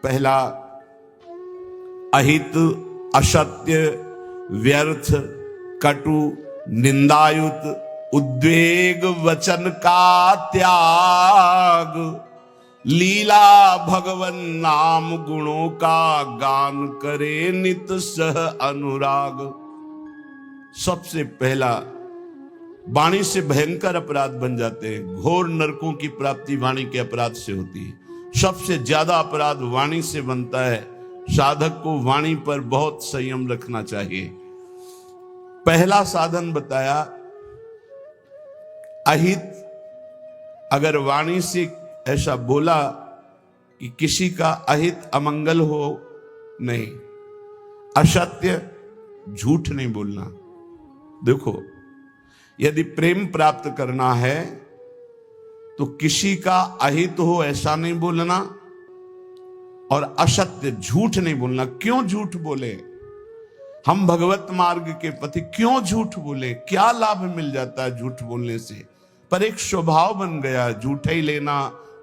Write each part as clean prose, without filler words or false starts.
पहला, अहित, असत्य, व्यर्थ, कटु, निंदायुत, उद्वेग वचन का त्याग, लीला भगवन नाम गुणों का गान करे नित सह अनुराग। सबसे पहला, वाणी से भयंकर अपराध बन जाते हैं। घोर नरकों की प्राप्ति वाणी के अपराध से होती है। सबसे ज्यादा अपराध वाणी से बनता है। साधक को वाणी पर बहुत संयम रखना चाहिए। पहला साधन बताया अहित। अगर वाणी से ऐसा बोला कि किसी का अहित अमंगल हो, नहीं। असत्य, झूठ नहीं बोलना। देखो, यदि प्रेम प्राप्त करना है तो किसी का अहित हो ऐसा नहीं बोलना, और असत्य, झूठ नहीं बोलना। क्यों झूठ बोले? हम भगवत मार्ग के पति क्यों झूठ बोले? क्या लाभ मिल जाता है झूठ बोलने से? पर एक स्वभाव बन गया, झूठा ही लेना,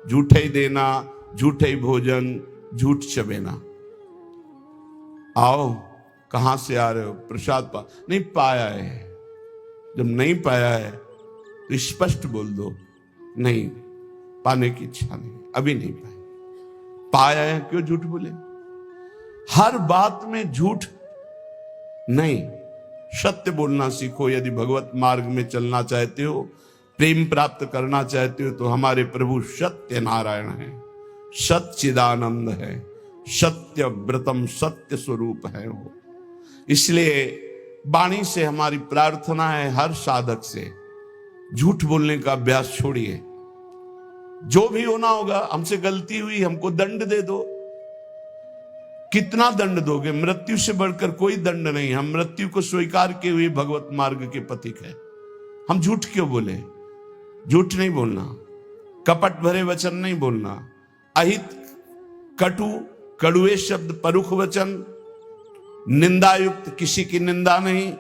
झूठा ही देना, झूठा ही भोजन, झूठ चबेना। आओ, कहां से आ रहे हो? प्रसाद नहीं पाया है। जब नहीं पाया है तो स्पष्ट बोल दो, नहीं, पाने की इच्छा नहीं, अभी नहीं पाए। पाया है, क्यों झूठ बोले? हर बात में झूठ नहीं, सत्य बोलना सीखो। यदि भगवत मार्ग में चलना चाहते हो, प्रेम प्राप्त करना चाहते हो, तो हमारे प्रभु सत्य नारायण है, सच्चिदानंद है, सत्य व्रतम, सत्य स्वरूप है वो। इसलिए वाणी से हमारी प्रार्थना है, हर साधक से झूठ बोलने का अभ्यास छोड़िए। जो भी होना होगा, हमसे गलती हुई, हमको दंड दे दो। कितना दंड दोगे? मृत्यु से बढ़कर कोई दंड नहीं। हम मृत्यु को स्वीकार किए हुए भगवत मार्ग के पथिक है। हम झूठ क्यों बोले? झूठ नहीं बोलना, कपट भरे वचन नहीं बोलना, अहित, कटु, कड़ुए शब्द, परुख वचन, निंदायुक्त, किसी की निंदा नहीं,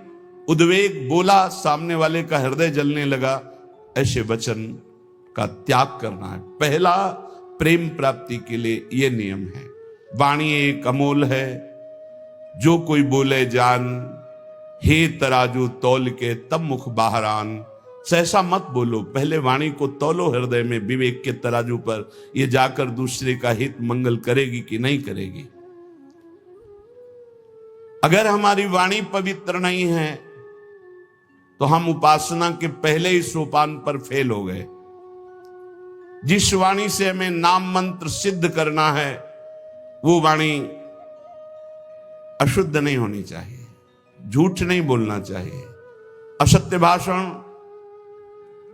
उद्वेग, बोला सामने वाले का हृदय जलने लगा, ऐसे वचन का त्याग करना है। पहला, प्रेम प्राप्ति के लिए यह नियम है। वाणी एक अमोल है, जो कोई बोले जान, हे तराजू तौल के तब मुख बाहरान। सहसा मत बोलो, पहले वाणी को तौलो हृदय में विवेक के तराजू पर। यह जाकर दूसरे का हित मंगल करेगी कि नहीं करेगी। अगर हमारी वाणी पवित्र नहीं है तो हम उपासना के पहले ही सोपान पर फेल हो गए। जिस वाणी से हमें नाम मंत्र सिद्ध करना है, वो वाणी अशुद्ध नहीं होनी चाहिए, झूठ नहीं बोलना चाहिए, असत्य भाषण,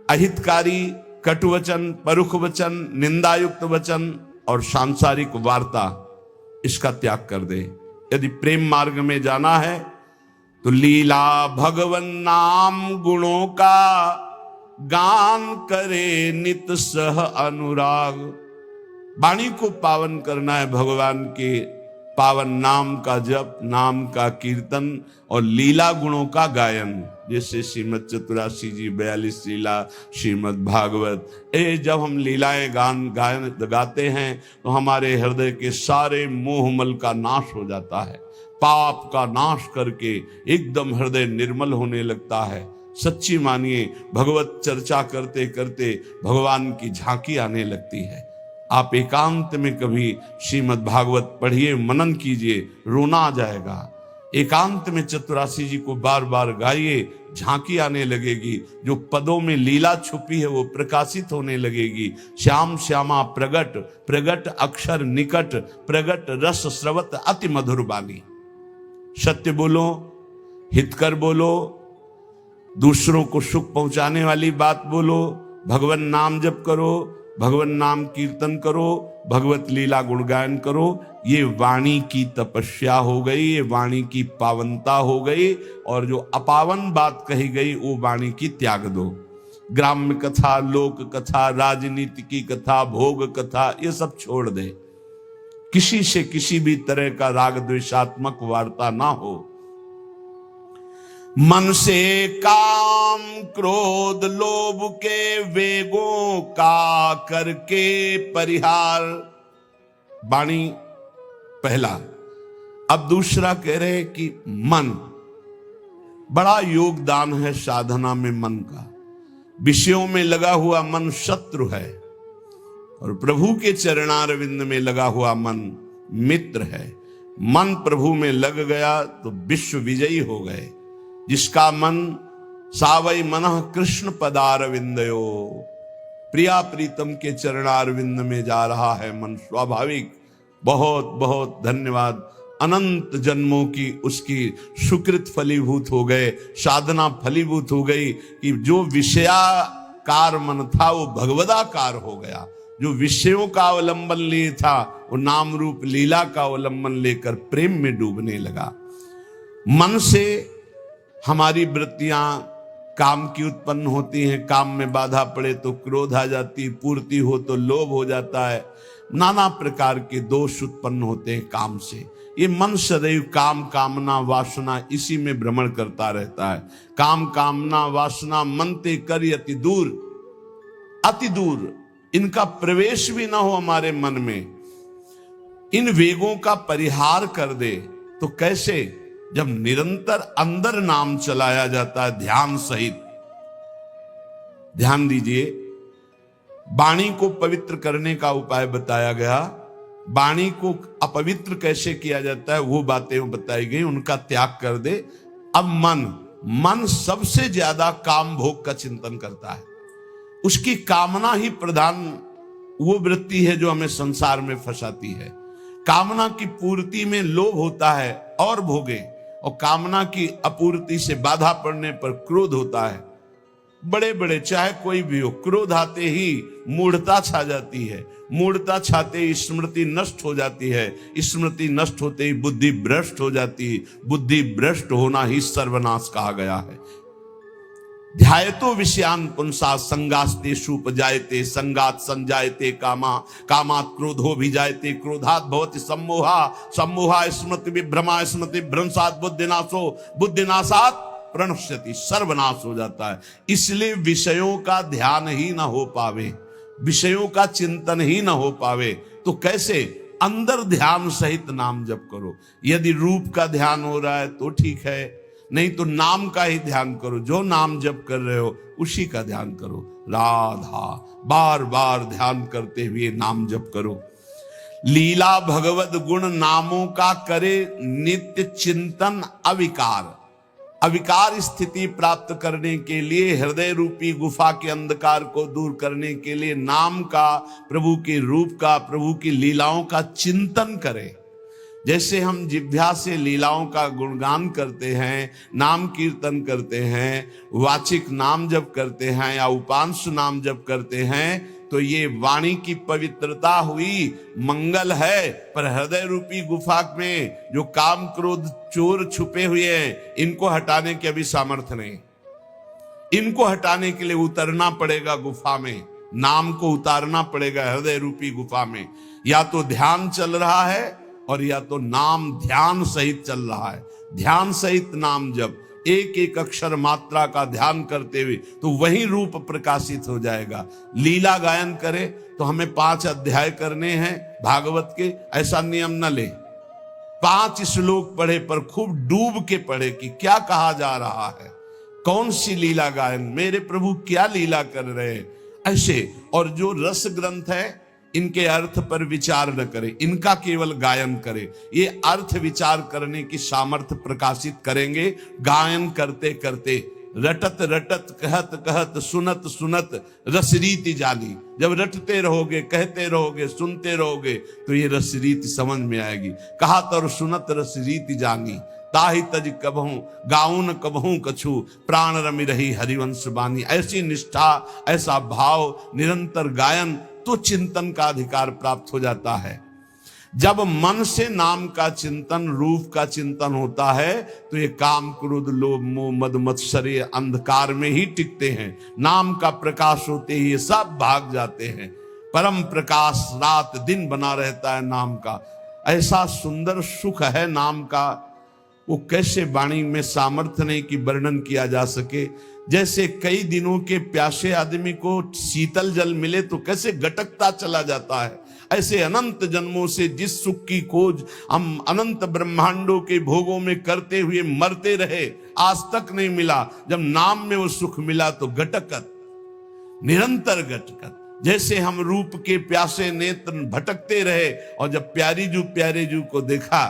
अहितकारी, कटुवचन, परुख वचन, निंदायुक्त वचन और सांसारिक वार्ता, इसका त्याग कर दे। यदि प्रेम मार्ग में जाना है तो लीला भगवन नाम गुणों का गान करे नित सह अनुराग। वाणी को पावन करना है, भगवान के पावन नाम का जप, नाम का कीर्तन और लीला गुणों का गायन। जैसे श्रीमद चतुरासी जी 42 लीला, श्रीमद भागवत, जब हम लीलाएं गायन गाते हैं तो हमारे हृदय के सारे मोहमल का नाश हो जाता है। पाप का नाश करके एकदम हृदय निर्मल होने लगता है। सच्ची मानिए, भगवत चर्चा करते करते भगवान की झांकी आने लगती है। आप एकांत में कभी श्रीमद् भागवत पढ़िए, मनन कीजिए, रोना आ जाएगा। एकांत में चतुरासी जी को बार बार गाइए, झांकी आने लगेगी। जो पदों में लीला छुपी है वो प्रकाशित होने लगेगी। श्याम श्यामा प्रगट, प्रगट अक्षर निकट, प्रगट रस स्रवत अति मधुर बानी। सत्य बोलो, हितकर बोलो, दूसरों को सुख पहुंचाने वाली बात बोलो, भगवान नाम जप करो, भगवान नाम कीर्तन करो, भगवत लीला गुणगान करो। ये वाणी की तपस्या हो गई, ये वाणी की पावनता हो गई। और जो अपावन बात कही गई वो वाणी की त्याग दो। ग्राम्य कथा, लोक कथा, राजनीति की कथा, भोग कथा, ये सब छोड़ दे। किसी से किसी भी तरह का राग द्वेषात्मक वार्ता ना हो। मन से काम क्रोध लोभ के वेगों का करके परिहार। वाणी पहला। अब दूसरा कह रहे कि मन, बड़ा योगदान है साधना में मन का। विषयों में लगा हुआ मन शत्रु है और प्रभु के चरणारविंद में लगा हुआ मन मित्र है। मन प्रभु में लग गया तो विश्व विजयी हो गए। जिसका मन सावई मनः कृष्ण पदारविंदयो, प्रिया प्रीतम के चरणारविंद में जा रहा है मन स्वाभाविक। बहुत बहुत धन्यवाद। अनंत जन्मों की उसकी सुकृत फलीभूत हो गए, साधना फलीभूत हो गई कि जो विषयाकार मन था वो भगवदाकार हो गया। जो विषयों का अवलंबन लिए था वो नाम रूप लीला का अवलंबन लेकर प्रेम में डूबने लगा। मन से हमारी वृत्तियां काम की उत्पन्न होती हैं। काम में बाधा पड़े तो क्रोध आ जाती, पूर्ति हो तो लोभ हो जाता है। नाना प्रकार के दोष उत्पन्न होते हैं काम से। ये मन सदैव काम कामना वासना इसी में भ्रमण करता रहता है। काम कामना वासना मन ते कर अति दूर, अति दूर इनका प्रवेश भी ना हो हमारे मन में। इन वेगों का परिहार कर दे तो कैसे? जब निरंतर अंदर नाम चलाया जाता है ध्यान सहित। ध्यान दीजिए, वाणी को पवित्र करने का उपाय बताया गया। वाणी को अपवित्र कैसे किया जाता है वो बातें बताई गई, उनका त्याग कर दे। अब मन सबसे ज्यादा काम भोग का चिंतन करता है। उसकी कामना ही प्रधान वो वृत्ति है जो हमें संसार में फंसाती है। कामना की पूर्ति में लोभ होता है और भोगे, और कामना की अपूर्ति से बाधा पड़ने पर क्रोध होता है। बड़े बड़े चाहे कोई भी हो, क्रोध आते ही मूढ़ता छा जाती है। मूढ़ता छाते ही स्मृति नष्ट हो जाती है। स्मृति नष्ट होते ही बुद्धि भ्रष्ट हो जाती है। बुद्धि भ्रष्ट होना ही सर्वनाश कहा गया है। ध्यायतो विषयान पुंसा संगास्ते सुपजायते, संगात संजायते कामा, कामात क्रोधो भी जायते, क्रोधात भवति सम्मोहा, सम्मोहा स्मृति विभ्रमा, स्मृति भ्रंशात बुद्धिनाशो, बुद्धिनाशात प्रणश्यति, सर्वनाश हो जाता है। इसलिए विषयों का ध्यान ही ना हो पावे, विषयों का चिंतन ही ना हो पावे तो कैसे? अंदर ध्यान सहित नाम जप करो। यदि रूप का ध्यान हो रहा है तो ठीक है, नहीं तो नाम का ही ध्यान करो। जो नाम जप कर रहे हो उसी का ध्यान करो। राधा बार बार ध्यान करते हुए नाम जप करो। लीला भगवत गुण नामों का करे नित्य चिंतन अविकार। अविकार स्थिति प्राप्त करने के लिए, हृदय रूपी गुफा के अंधकार को दूर करने के लिए नाम का, प्रभु के रूप का, प्रभु की लीलाओं का चिंतन करें। जैसे हम जिह्वा से लीलाओं का गुणगान करते हैं, नाम कीर्तन करते हैं, वाचिक नाम जप करते हैं या उपांशु नाम जप करते हैं, तो ये वाणी की पवित्रता हुई, मंगल है। पर हृदय रूपी गुफा में जो काम क्रोध चोर छुपे हुए हैं, इनको हटाने की अभी सामर्थ्य नहीं। इनको हटाने के लिए उतरना पड़ेगा गुफा में, नाम को उतारना पड़ेगा हृदय रूपी गुफा में। या तो ध्यान चल रहा है और या तो नाम ध्यान सहित चल रहा है। ध्यान सहित नाम जब एक एक अक्षर मात्रा का ध्यान करते हुए तो वही रूप प्रकाशित हो जाएगा। लीला गायन करे तो हमें 5 अध्याय करने हैं भागवत के, ऐसा नियम न ले। 5 श्लोक पढ़े पर खूब डूब के पढ़े कि क्या कहा जा रहा है, कौन सी लीला गायन, मेरे प्रभु क्या लीला कर रहे हैं, ऐसे। और जो रस ग्रंथ है इनके अर्थ पर विचार न करे, इनका केवल गायन करे। ये अर्थ विचार करने की सामर्थ्य प्रकाशित करेंगे गायन करते करते। रटत रटत कहत कहत सुनत सुनत रसरीति जानी। जब रटते रहोगे, कहते रहोगे, सुनते रहोगे तो ये रसरीति समझ में आएगी। कहत और सुनत रसरीति जानी, ताहि तज कबहूं गाउन कबहूं कछु, प्राण रमि रही हरिवंश बानी। ऐसी निष्ठा, ऐसा भाव, निरंतर गायन, तो चिंतन का अधिकार प्राप्त हो जाता है। जब मन से नाम का चिंतन, रूप का चिंतन होता है तो ये काम क्रोध लोभ मोह मद मत्सर्य अंधकार में ही टिकते हैं। नाम का प्रकाश होते ही ये सब भाग जाते हैं। परम प्रकाश रात दिन बना रहता है नाम का। ऐसा सुंदर सुख है नाम का वो कैसे वाणी में सामर्थ्य नहीं कि वर्णन किया जा सके। जैसे कई दिनों के प्यासे आदमी को शीतल जल मिले तो कैसे गटकता चला जाता है, ऐसे अनंत जन्मों से जिस सुख की खोज हम अनंत ब्रह्मांडों के भोगों में करते हुए मरते रहे, आज तक नहीं मिला। जब नाम में वो सुख मिला तो गटकत, निरंतर गटकत। जैसे हम रूप के प्यासे नेत्र भटकते रहे और जब प्यारे जू को देखा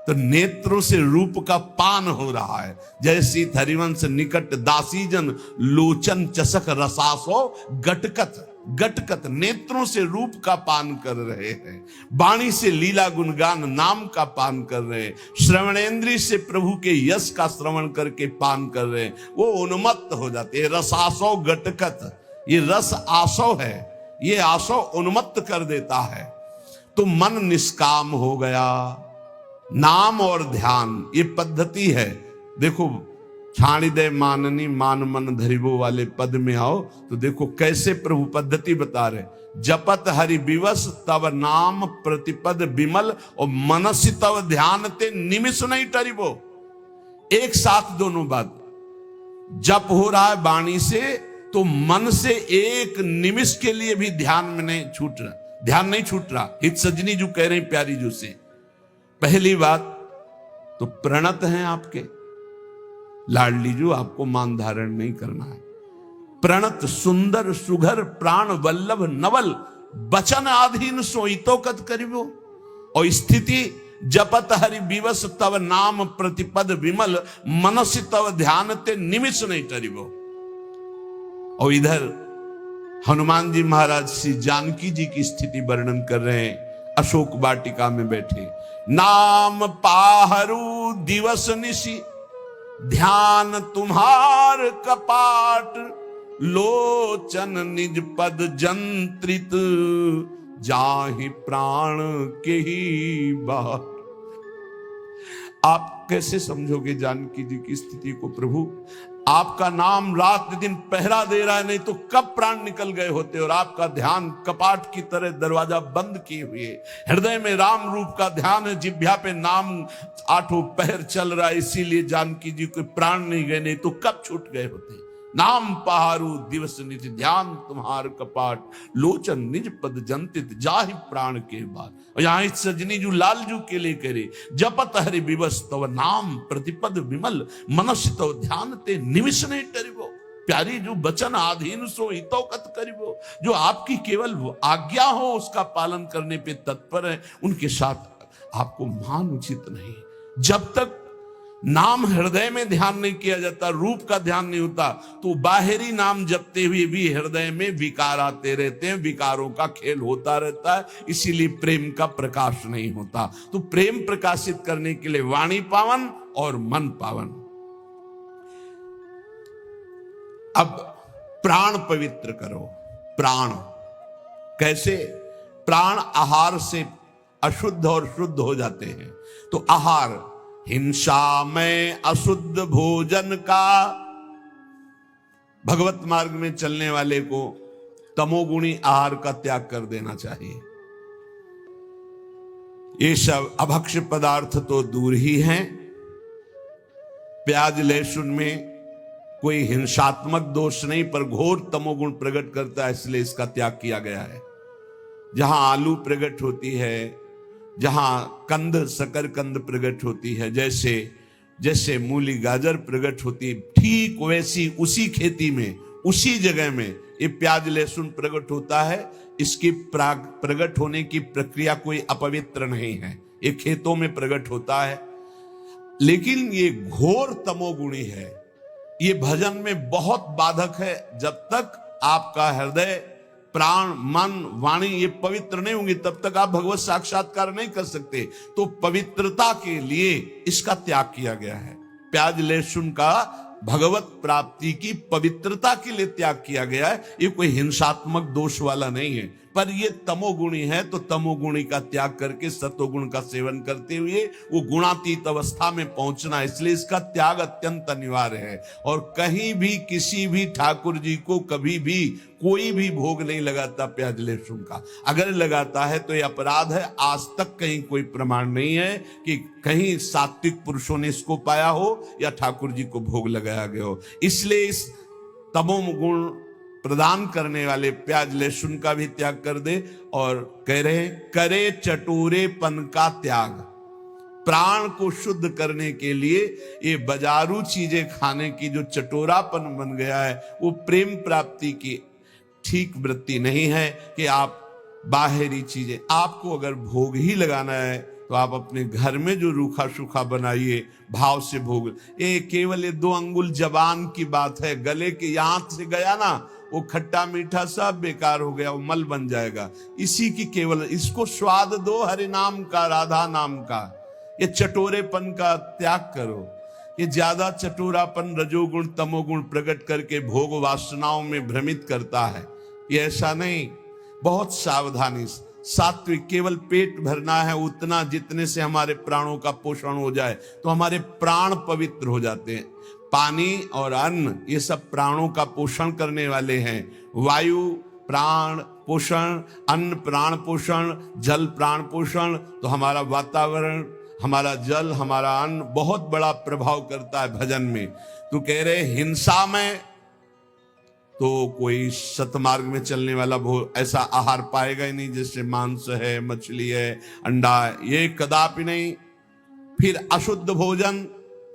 तो नेत्रों से रूप का पान हो रहा है। जैसी हरिवंश निकट दासीजन लोचन चसक रसासो गटकत, गटकत नेत्रों से रूप का पान कर रहे हैं, वाणी से लीला गुणगान नाम का पान कर रहे हैं, श्रवणेंद्रिय से प्रभु के यश का श्रवण करके पान कर रहे हैं, वो उन्मत्त हो जाते हैं। रसासो गटकत, ये रस आसो है, ये आसो उन्मत्त कर देता है। तो मन निष्काम हो गया। नाम और ध्यान ये पद्धति है। देखो छाणिदय माननी मान मन धरिबो वाले पद में आओ तो देखो कैसे प्रभु पद्धति बता रहे। जपत हरि विवश तब नाम प्रतिपद विमल और मनसि तब ध्यान ते निमिष नहीं टरिबो। एक साथ दोनों बात, जप हो रहा है वाणी से तो मन से एक निमिष के लिए भी ध्यान में नहीं छूट रहा, ध्यान नहीं छूट रहा। हित सजनी जो कह रहे हैं प्यारी जो से, पहली बात तो प्रणत हैं आपके लाडली जो, आपको मान धारण नहीं करना है। प्रणत सुंदर सुघर प्राण वल्लभ नवल बचन आधीन सोईतो कत करिबो। और स्थिति जपत हरि विवश तव नाम प्रतिपद विमल मनसि तव ध्यान ते निमिष नहीं टरिबो। और इधर हनुमान जी महाराज श्री जानकी जी की स्थिति वर्णन कर रहे हैं, अशोक वाटिका में बैठे। नाम पाहरू दिवस निशि ध्यान तुम्हार कपाट, लोचन निज पद जंत्रित जाहि प्राण के ही बाट। आप कैसे समझोगे जानकी जी की स्थिति को प्रभु? आपका नाम रात दिन पहरा दे रहा है, नहीं तो कब प्राण निकल गए होते। और आपका ध्यान कपाट की तरह दरवाजा बंद किए हुए, हृदय में राम रूप का ध्यान है, जिह्वा पे नाम आठों पहर चल रहा है, इसीलिए जानकी जी को प्राण नहीं गए, नहीं तो कब छूट गए होते। नाम पहारू दिवस निज ध्यान तुम्हार कपाट, लोचन निज पद जंतित जाहि प्राण के बाद। और यहां सजनी जू लाल जू के लिए करे, जपत हरि विवश तव नाम प्रतिपद विमल मनस्य तव ध्यान ते निमिष नहीं टरिबो। प्यारी जो बचन आधीन सो हितो कत करिबो, जो आपकी केवल आज्ञा हो उसका पालन करने पे तत्पर है, उनके साथ आपको मान उचित नहीं। जब तक नाम हृदय में ध्यान नहीं किया जाता, रूप का ध्यान नहीं होता, तो बाहरी नाम जपते हुए भी हृदय में विकार आते रहते हैं, विकारों का खेल होता रहता है, इसीलिए प्रेम का प्रकाश नहीं होता। तो प्रेम प्रकाशित करने के लिए वाणी पावन और मन पावन। अब प्राण पवित्र करो। प्राण कैसे? प्राण आहार से अशुद्ध और शुद्ध हो जाते हैं। तो आहार, हिंसा में अशुद्ध भोजन का, भगवत मार्ग में चलने वाले को तमोगुणी आहार का त्याग कर देना चाहिए। ये सब अभक्ष्य पदार्थ तो दूर ही हैं। प्याज लहसुन में कोई हिंसात्मक दोष नहीं, पर घोर तमोगुण प्रकट करता है, इसलिए इसका त्याग किया गया है। जहां आलू प्रकट होती है, जहां कंद शकर कंद प्रकट होती है, जैसे जैसे मूली गाजर प्रकट होती, ठीक वैसी उसी खेती में उसी जगह में ये प्याज लहसुन प्रकट होता है। इसकी प्रकट होने की प्रक्रिया कोई अपवित्र नहीं है, ये खेतों में प्रकट होता है। लेकिन ये घोर तमोगुणी है, ये भजन में बहुत बाधक है। जब तक आपका हृदय प्राण मन वाणी ये पवित्र नहीं होंगे, तब तक आप भगवत साक्षात्कार नहीं कर सकते। तो पवित्रता के लिए इसका त्याग किया गया है। प्याज लहसुन का भगवत प्राप्ति की पवित्रता के लिए त्याग किया गया है। ये कोई हिंसात्मक दोष वाला नहीं है। पर ये तमोगुणी है, तो तमोगुणी का त्याग करके सतोगुण का सेवन करते हुए वो गुणातीत अवस्था में पहुंचना, इसलिए इसका त्याग अत्यंत अनिवार्य है। और कहीं भी किसी भी ठाकुर जी को कभी भी कोई भी भोग नहीं लगाता प्याज लहसुन का। अगर लगाता है तो ये अपराध है। आज तक कहीं कोई प्रमाण नहीं है कि कहीं सात्विक पुरुषों ने इसको पाया हो या ठाकुर जी को भोग लगाया गया हो। इसलिए इस तमोगुण प्रदान करने वाले प्याज लहसुन का भी त्याग कर दे। और कह रहे हैं करे चटोरेपन का त्याग। प्राण को शुद्ध करने के लिए ये बाजारू चीजें खाने की जो चटोरापन बन गया है, वो प्रेम प्राप्ति की ठीक वृत्ति नहीं है कि आप बाहरी चीजें, आपको अगर भोग ही लगाना है तो आप अपने घर में जो रूखा सूखा बनाइए, भाव से भोग। ये केवल 2 अंगुल जबान की बात है, गले के यहां से गया ना, वो खट्टा मीठा सब बेकार हो गया, वो मल बन जाएगा। इसी की केवल इसको स्वाद दो हरि नाम का, राधा नाम का। ये चटोरेपन का त्याग करो। ये ज्यादा चटोरापन रजोगुण तमोगुण प्रकट करके भोग वासनाओं में भ्रमित करता है। ये ऐसा नहीं, बहुत सावधानी। सात्विक केवल पेट भरना है उतना, जितने से हमारे प्राणों का पोषण हो जाए तो हमारे प्राण पवित्र हो जाते हैं। पानी और अन्न ये सब प्राणों का पोषण करने वाले हैं। वायु प्राण पोषण, अन्न प्राण पोषण, जल प्राण पोषण। तो हमारा वातावरण, हमारा जल, हमारा अन्न बहुत बड़ा प्रभाव करता है भजन में। तो कह रहे हिंसा में तो कोई सतमार्ग में चलने वाला ऐसा आहार पाएगा ही नहीं, जैसे मांस है, मछली है, अंडा है, ये कदापि नहीं। फिर अशुद्ध भोजन,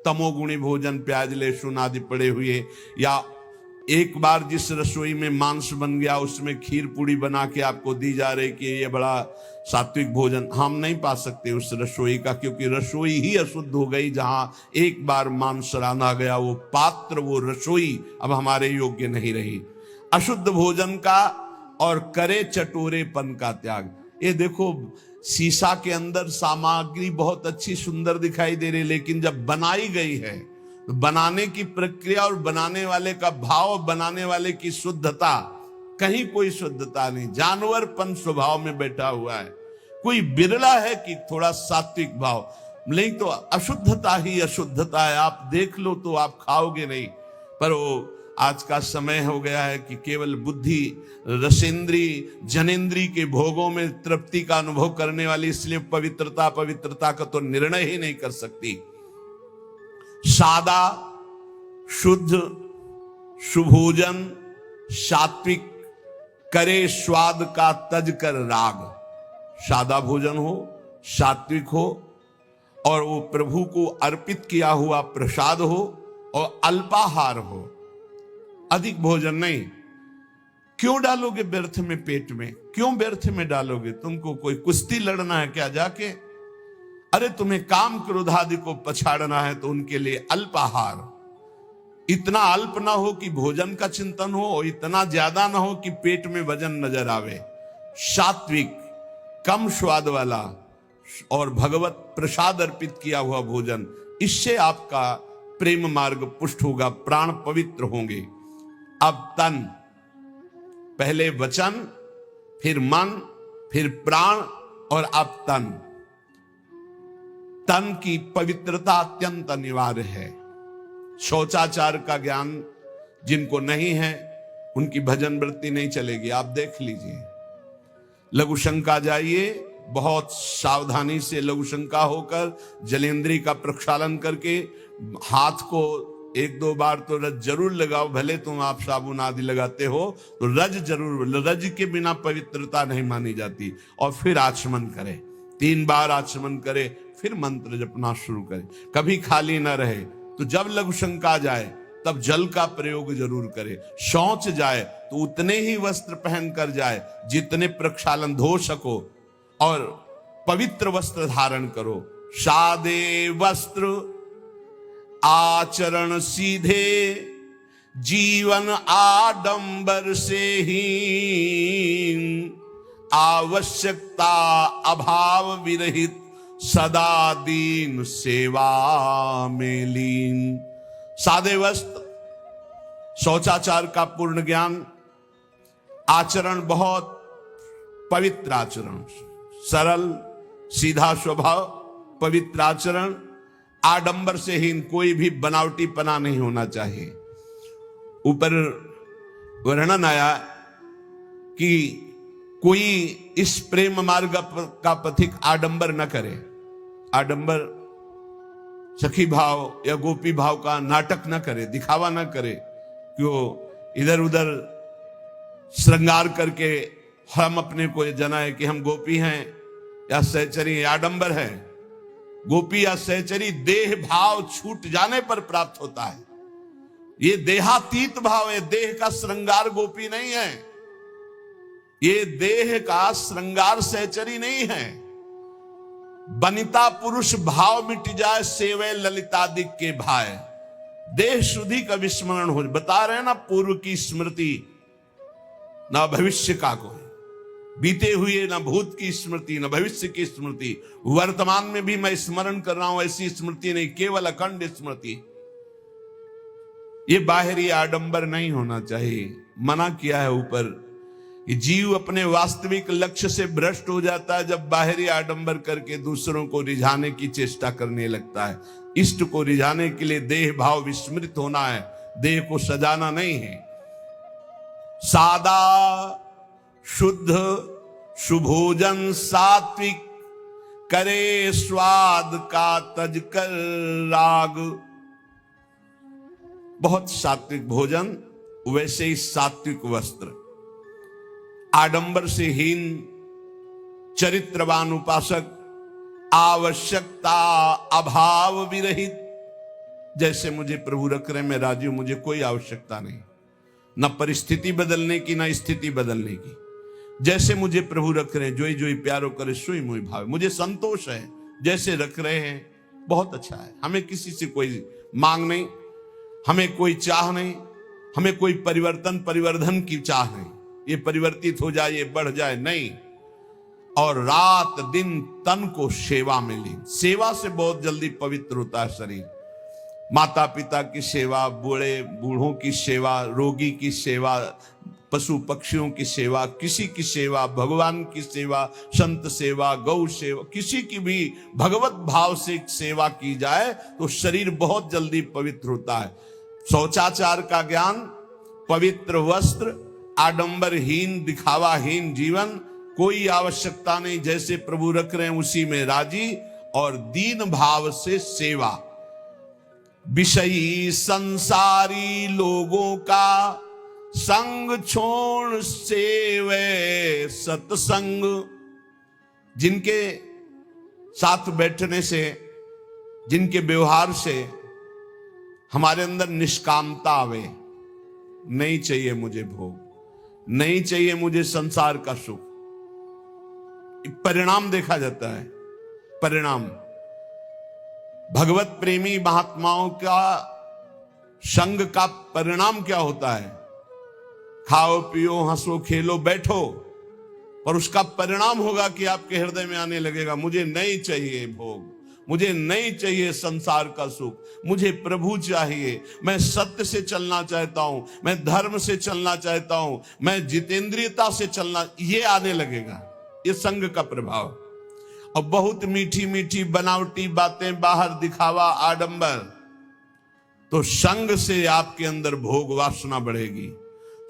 तमोगुणी भोजन, प्याज लहसुन आदि पड़े हुए, या एक बार जिस रसोई में मांस बन गया उसमें खीर पूड़ी बना के आपको दी जा रही कि ये बड़ा सात्विक भोजन, हम नहीं पा सकते उस रसोई का, क्योंकि रसोई ही अशुद्ध हो गई। जहां एक बार मांस रांधा गया, वो पात्र, वो रसोई अब हमारे योग्य नहीं रही। अशुद्ध भोजन का और करे चटोरेपन का त्याग। ये देखो शीशा के अंदर सामग्री बहुत अच्छी सुंदर दिखाई दे रही, लेकिन जब बनाई गई है तो बनाने की प्रक्रिया और बनाने वाले का भाव, बनाने वाले की शुद्धता, कहीं कोई शुद्धता नहीं, जानवरपन स्वभाव में बैठा हुआ है। कोई बिरला है कि थोड़ा सात्विक भाव, नहीं तो अशुद्धता ही अशुद्धता है। आप देख लो तो आप खाओगे नहीं। पर वो आज का समय हो गया है कि केवल बुद्धि, रसेंद्री, जनेंद्री के भोगों में तृप्ति का अनुभव करने वाली, इसलिए पवित्रता का तो निर्णय ही नहीं कर सकती। सादा शुद्ध सुभोजन सात्विक करे स्वाद का तज कर राग। सादा भोजन हो, सात्विक हो, और वो प्रभु को अर्पित किया हुआ प्रसाद हो, और अल्पाहार हो, अधिक भोजन नहीं। क्यों डालोगे व्यर्थ में पेट में? क्यों व्यर्थ में डालोगे? तुमको कोई कुश्ती लड़ना है क्या जाके? अरे तुम्हें काम क्रोध आदि को पछाड़ना है तो उनके लिए अल्पाहार। इतना अल्प ना हो कि भोजन का चिंतन हो, और इतना ज्यादा ना हो कि पेट में वजन नजर आवे। सात्विक, कम स्वाद वाला और भगवत प्रसाद अर्पित किया हुआ भोजन, इससे आपका प्रेम मार्ग पुष्ट होगा, प्राण पवित्र होंगे। अब तन, पहले वचन, फिर मन, फिर प्राण, और अब तन। तन की पवित्रता अत्यंत अनिवार्य है। शौचाचार का ज्ञान जिनको नहीं है उनकी भजन वृत्ति नहीं चलेगी। आप देख लीजिए, लघुशंका जाइए, बहुत सावधानी से लघुशंका होकर जलेंद्री का प्रक्षालन करके हाथ को 1-2 बार तो रज जरूर लगाओ। भले तुम आप साबुन आदि लगाते हो तो रज जरूर, रज के बिना पवित्रता नहीं मानी जाती। और फिर आचमन करे, 3 बार आचमन करे, फिर मंत्र जपना शुरू करे। कभी खाली ना रहे। तो जब लघुशंका जाए तब जल का प्रयोग जरूर करे। शौच जाए तो उतने ही वस्त्र पहनकर जाए जितने प्रक्षालन धो सको, और पवित्र वस्त्र धारण करो। सादे वस्त्र आचरण सीधे, जीवन आडंबर से ही, आवश्यकता अभाव विरहित, सदा दीन सेवा में लीन। सादे वस्त्र, शौचाचार का पूर्ण ज्ञान, आचरण बहुत पवित्र आचरण, सरल सीधा स्वभाव, पवित्र आचरण, आडंबर से हीन, कोई भी बनावटीपना नहीं होना चाहिए। ऊपर वर्णन आया कि कोई इस प्रेम मार्ग का पथिक आडंबर न करे। आडंबर सखी भाव या गोपी भाव का नाटक न करे, दिखावा न करे कि वो इधर उधर श्रृंगार करके हम अपने को जनाए कि हम गोपी हैं या सहचरी। आडंबर है, गोपी या सहचरी देह भाव छूट जाने पर प्राप्त होता है। ये देहातीत भाव है, देह का श्रृंगार गोपी नहीं है, ये देह का श्रृंगार सहचरी नहीं है। बनिता पुरुष भाव मिट जाए, सेवे ललितादिक के भाई, देह शुद्धि का विस्मरण हो। बता रहे हैं ना, पूर्व की स्मृति ना भविष्य का कोई, बीते हुए ना भूत की स्मृति ना भविष्य की स्मृति, वर्तमान में भी मैं स्मरण कर रहा हूं, ऐसी स्मृति नहीं, केवल अखंड स्मृति। ये बाहरी आडंबर नहीं होना चाहिए। मना किया है ऊपर, जीव अपने वास्तविक लक्ष्य से भ्रष्ट हो जाता है जब बाहरी आडंबर करके दूसरों को रिझाने की चेष्टा करने लगता है। इष्ट को रिझाने के लिए देह भाव विस्मृत होना है, देह को सजाना नहीं है। सादा शुद्ध सुभोजन सात्विक, करे स्वाद का तज कर राग। बहुत सात्विक भोजन, वैसे ही सात्विक वस्त्र। आडंबर से हीन चरित्रवान उपासक, आवश्यकता अभाव विरहित। जैसे मुझे प्रभु रख रहे, मैं राजी हूं, मुझे कोई आवश्यकता नहीं, न परिस्थिति बदलने की न स्थिति बदलने की। जैसे मुझे प्रभु रख रहे हैं, जोई जोई प्यारो करे सोई मोई भाव, मुझे संतोष है जैसे रख रहे हैं, बहुत अच्छा है। हमें किसी से कोई मांग नहीं, हमें कोई चाह नहीं, हमें कोई परिवर्धन की चाह नहीं, ये परिवर्तित हो जाए, ये बढ़ जाए, नहीं। और रात दिन तन को सेवा में ली। सेवा से बहुत जल्दी पवित्र होता है शरीर। माता पिता की सेवा, बूढ़ों की सेवा, रोगी की सेवा, पशु पक्षियों की सेवा, किसी की सेवा, भगवान की सेवा, संत सेवा, गौ सेवा, किसी की भी भगवत भाव से सेवा की जाए तो शरीर बहुत जल्दी पवित्र होता है। शौचाचार का ज्ञान, पवित्र वस्त्र, आडंबरहीन दिखावाहीन जीवन, कोई आवश्यकता नहीं, जैसे प्रभु रख रहे हैं उसी में राजी, और दीन भाव से सेवा। विषयी संसारी लोगों का संग छोड़ सेवे सत्संग। जिनके साथ बैठने से, जिनके व्यवहार से हमारे अंदर निष्कामता आवे, नहीं चाहिए मुझे भोग, नहीं चाहिए मुझे संसार का सुख। परिणाम देखा जाता है, परिणाम। भगवत प्रेमी महात्माओं का संग का परिणाम क्या होता है? खाओ पियो हंसो खेलो बैठो, पर उसका परिणाम होगा कि आपके हृदय में आने लगेगा, मुझे नहीं चाहिए भोग, मुझे नहीं चाहिए संसार का सुख, मुझे प्रभु चाहिए। मैं सत्य से चलना चाहता हूं, मैं धर्म से चलना चाहता हूं, मैं जितेंद्रियता से चलना, ये आने लगेगा। ये संग का प्रभाव। और बहुत मीठी मीठी बनावटी बातें, बाहर दिखावा, आडंबर, तो संग से आपके अंदर भोग वासना बढ़ेगी,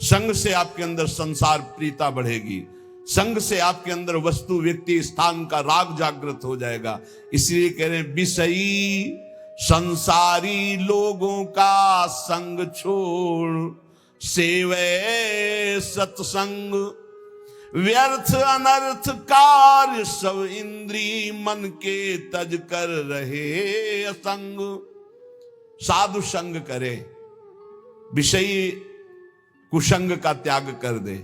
संग से आपके अंदर संसार प्रीता बढ़ेगी, संग से आपके अंदर वस्तु व्यक्ति स्थान का राग जागृत हो जाएगा। इसलिए कह रहे हैं, विषयी संसारी लोगों का संग छोड़ सेवे सत्संग। व्यर्थ अनर्थ कार्य सब इंद्री मन के तज कर रहे असंग। साधु संग करे, विषयी कुसंग का त्याग कर दे,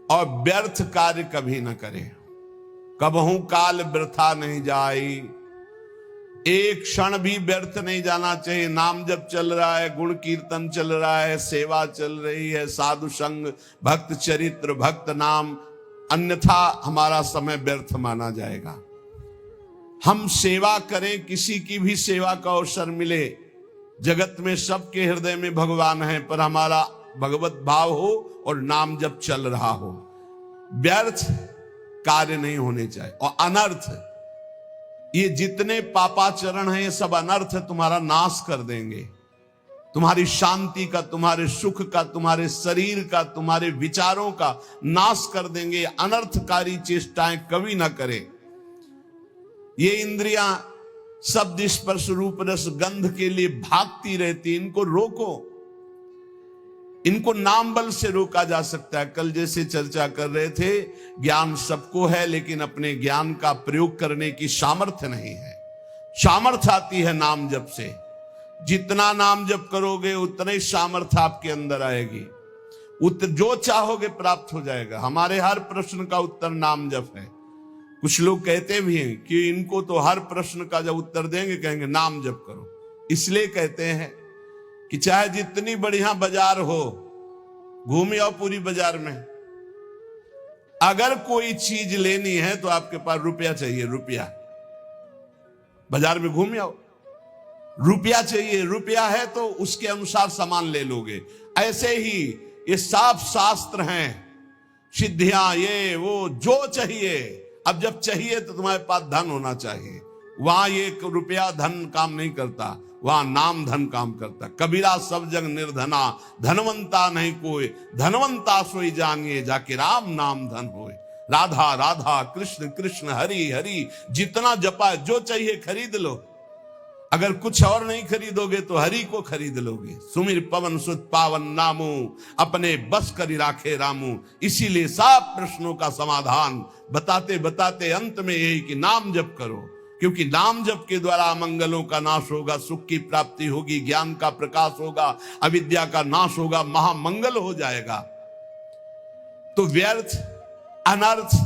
और व्यर्थ कार्य कभी न करे। कबहू काल वृथा नहीं जाई, एक क्षण भी व्यर्थ नहीं जाना चाहिए। नाम जब चल रहा है, गुण कीर्तन चल रहा है, सेवा चल रही है, साधु संग, भक्त चरित्र, भक्त नाम, अन्यथा हमारा समय व्यर्थ माना जाएगा। हम सेवा करें, किसी की भी सेवा का अवसर मिले। जगत में सबके हृदय में भगवान है, पर हमारा भगवत भाव हो और नाम जब चल रहा हो। व्यर्थ कार्य नहीं होने चाहिए। और अनर्थ, ये जितने पापाचरण हैं ये सब अनर्थ तुम्हारा नाश कर देंगे, तुम्हारी शांति का, तुम्हारे सुख का, तुम्हारे शरीर का, तुम्हारे विचारों का नाश कर देंगे। अनर्थकारी चेष्टाएं कभी ना करें। ये इंद्रियां शब्द स्पर्श रूप रस गंध के लिए भागती रहती, इनको रोको। इनको नाम बल से रोका जा सकता है। कल जैसे चर्चा कर रहे थे, ज्ञान सबको है लेकिन अपने ज्ञान का प्रयोग करने की सामर्थ्य नहीं है। सामर्थ्य आती है नाम जप से। जितना नाम जप करोगे उतना ही सामर्थ्य आपके अंदर आएगी, जो चाहोगे प्राप्त हो जाएगा। हमारे हर प्रश्न का उत्तर नाम जप है। कुछ लोग कहते भी हैं कि इनको तो हर प्रश्न का जब उत्तर देंगे कहेंगे नाम जप करो। इसलिए कहते हैं कि चाहे जितनी बढ़िया बाजार हो, घूम आओ पूरी बाजार में, अगर कोई चीज लेनी है तो आपके पास रुपया चाहिए। रुपया, बाजार में घूम आओ, रुपया चाहिए। रुपया है तो उसके अनुसार सामान ले लोगे। ऐसे ही ये साफ शास्त्र हैं, सिद्धियां, ये वो जो चाहिए। अब जब चाहिए तो तुम्हारे पास धन होना चाहिए। वहां ये रुपया धन काम नहीं करता, वहां नाम धन काम करता। कबीरा सब जग निर्धना, धनवंता नहीं कोई, धनवंता सोई जानिए, जाके राम नाम धन होए। राधा राधा, कृष्ण कृष्ण, हरि हरि, जितना जपा जो चाहिए खरीद लो। अगर कुछ और नहीं खरीदोगे तो हरि को खरीद लोगे। सुमिर पवन सुत पावन नामू, अपने बस करी राखे रामू। इसीलिए सब प्रश्नों का समाधान बताते बताते अंत में यही कि नाम जप करो, क्योंकि नाम जप के द्वारा मंगलों का नाश होगा, सुख की प्राप्ति होगी, ज्ञान का प्रकाश होगा, अविद्या का नाश होगा, महामंगल हो जाएगा। तो व्यर्थ अनर्थ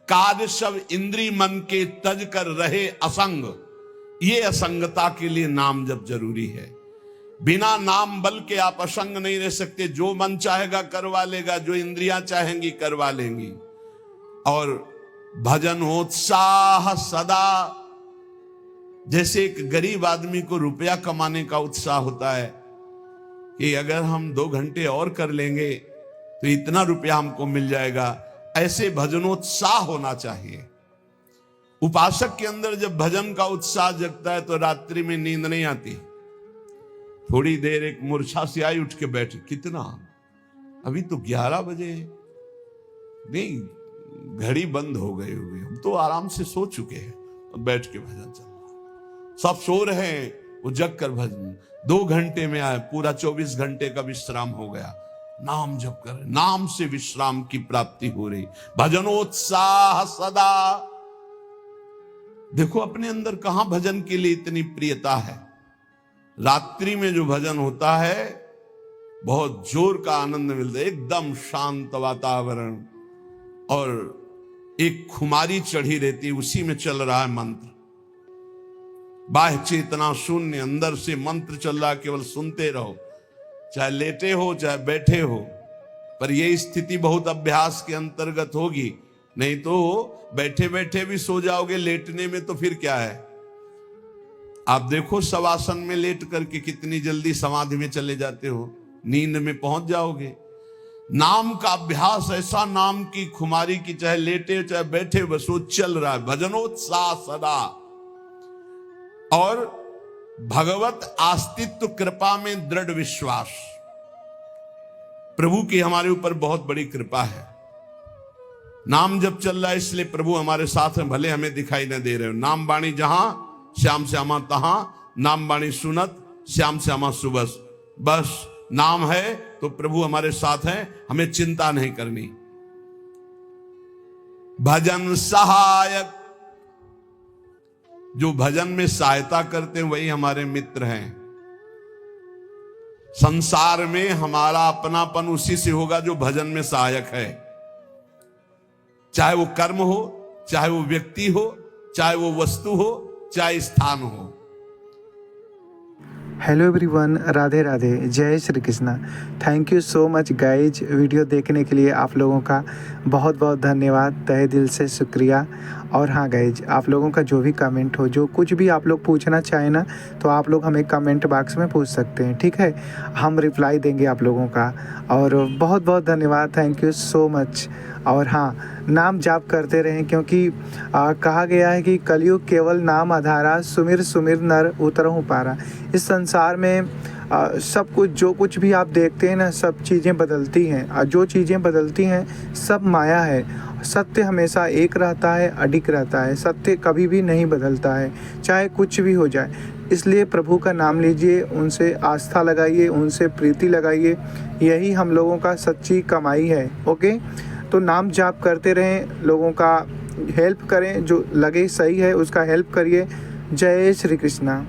कार्य सब इंद्रिय मन के तज कर रहे असंग। ये असंगता के लिए नाम जप जरूरी है। बिना नाम बल के आप असंग नहीं रह सकते। जो मन चाहेगा करवा लेगा, जो इंद्रियां चाहेंगी करवा लेंगी। और भजन उत्साह सदा, जैसे एक गरीब आदमी को रुपया कमाने का उत्साह होता है कि अगर हम 2 घंटे और कर लेंगे तो इतना रुपया हमको मिल जाएगा, ऐसे भजनोत्साह होना चाहिए। उपासक के अंदर जब भजन का उत्साह जगता है तो रात्रि में नींद नहीं आती। थोड़ी देर एक मूर्छा से आई, उठ के बैठे, कितना अभी तो 11 बजे, नहीं घड़ी बंद हो गई होगी, हम तो आराम से सो चुके हैं, बैठ के भजन चल रहा। सब सो रहे हैं, वो जग कर भजन 2 घंटे में आए, पूरा 24 घंटे का विश्राम हो गया। नाम जप कर, नाम से विश्राम की प्राप्ति हो रही। भजनोत्साह सदा। देखो अपने अंदर कहां भजन के लिए इतनी प्रियता है। रात्रि में जो भजन होता है बहुत जोर का आनंद मिलता है, एकदम शांत वातावरण, और एक खुमारी चढ़ी रहती है, उसी में चल रहा है मंत्र। बाह्य चेतना शून्य, अंदर से मंत्र चल रहा है, केवल सुनते रहो, चाहे लेटे हो चाहे बैठे हो। पर यह स्थिति बहुत अभ्यास के अंतर्गत होगी, नहीं तो बैठे बैठे भी सो जाओगे, लेटने में तो फिर क्या है। आप देखो शवासन में लेट करके कितनी जल्दी समाधि में चले जाते हो, नींद में पहुंच जाओगे। नाम का अभ्यास ऐसा, नाम की खुमारी की, चाहे लेटे चाहे बैठे बस वो चल रहा है। भजनोत्साह सदा। और भगवत अस्तित्व कृपा में दृढ़ विश्वास। प्रभु की हमारे ऊपर बहुत बड़ी कृपा है। नाम जब चल रहा है इसलिए प्रभु हमारे साथ हैं, भले हमें दिखाई न दे रहे हो। नाम बाणी जहां श्याम श्यामा तहां, नाम बाणी सुनत श्याम श्यामा सुबस। बस नाम है तो प्रभु हमारे साथ हैं, हमें चिंता नहीं करनी। भजन सहायक, जो भजन में सहायता करते हैं वही हमारे मित्र हैं। संसार में हमारा अपनापन उसी से होगा जो भजन में सहायक है। चाहे वो कर्म हो, चाहे वो व्यक्ति हो, चाहे वो वस्तु हो, चाहे स्थान हो। हेलो एवरीवन, राधे राधे, जय Shri Krishna. Thank you so much guys. Video देखने के लिए आप लोगों का बहुत बहुत धन्यवाद, तहे दिल से शुक्रिया। और हाँ गाइज, आप लोगों का जो भी कमेंट हो, जो कुछ भी आप लोग पूछना चाहें ना, तो आप लोग हमें कमेंट बॉक्स में पूछ सकते हैं, ठीक है। हम रिप्लाई देंगे आप लोगों का। और बहुत बहुत धन्यवाद, थैंक यू सो मच। और हाँ, नाम जाप करते रहें, क्योंकि कहा गया है कि कलयुग केवल नाम आधारा, सुमिर सुमिर नर उतरहु पारा। इस संसार में सब कुछ, जो कुछ भी आप देखते हैं ना, सब चीज़ें बदलती हैं, और जो चीज़ें बदलती हैं सब माया है। सत्य हमेशा एक रहता है, अडिग रहता है। सत्य कभी भी नहीं बदलता है, चाहे कुछ भी हो जाए। इसलिए प्रभु का नाम लीजिए, उनसे आस्था लगाइए, उनसे प्रीति लगाइए। यही हम लोगों का सच्ची कमाई है। ओके, तो नाम जाप करते रहें, लोगों का हेल्प करें, जो लगे सही है उसका हेल्प करिए। जय श्री कृष्णा।